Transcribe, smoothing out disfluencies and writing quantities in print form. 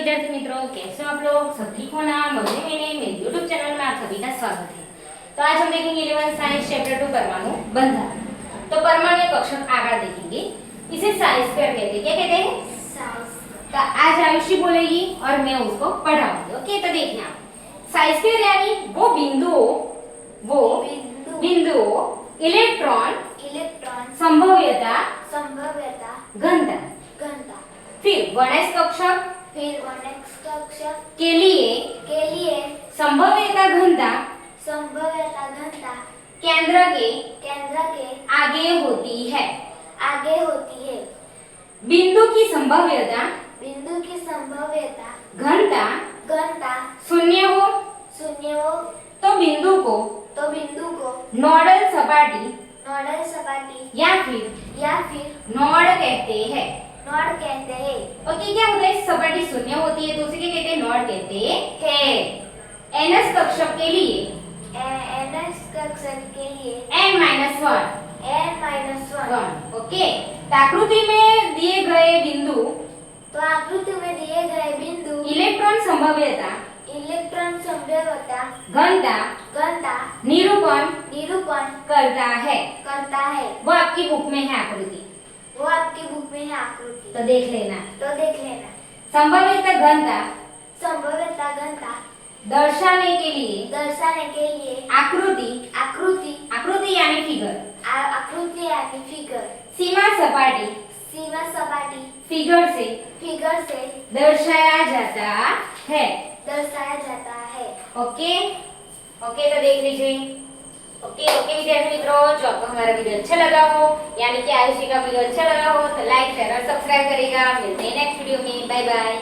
विद्यार्थी मित्रों, कैसे हो आप लोग? सभी को नाम मजे में मेरे YouTube चैनल में आप सभी का स्वागत है। तो आज हम देखेंगे 11 साइंस चैप्टर 2 परमाणु बंधन। तो परमाणु एक अक्षर आकार देखेंगे, इसे साइज स्क्वायर कहते हैं। क्या कहते हैं? साइज। तो आज आयुषी बोलेगी और मैं उसको पढ़ाऊंगी। ओके, तो देखिए आप, साइज स्क्वायर यानी वो बिंदुओं इलेक्ट्रॉन संभाव्यता घनता। फिर 1s कक्षक के लिए संभाव्यता घनता केंद्र के आगे होती है। बिंदु की संभाव्यता घनता शून्य हो तो बिंदु को नोडल सपाटी या फिर नोड कहते हैं। ओके, क्या होता है? सपाटी शून्य होती है तो उसे क्या कहते हैं? नोड कहते हैं। एनएस कक्षक के लिए n-1। ओके, तो आकृति में दिए गए बिंदु इलेक्ट्रॉन संभाव्यता घनता निरूपण करता है। वो आपकी बुक में है आकृति, तो देख लेना। संभाव्यता घनता दर्शाने के लिए आकृति यानी फिगर सीमा सपाटी फिगर से दर्शाया जाता है। ओके, तो देख लीजिए। ओके विद्यार्थी मित्रों, जो आपको हमारा वीडियो अच्छा लगा हो, यानी कि आयुषी का वीडियो अच्छा लगा हो, तो लाइक शेयर और सब्सक्राइब करेगा। मिलते हैं नेक्स्ट वीडियो में। Bye bye.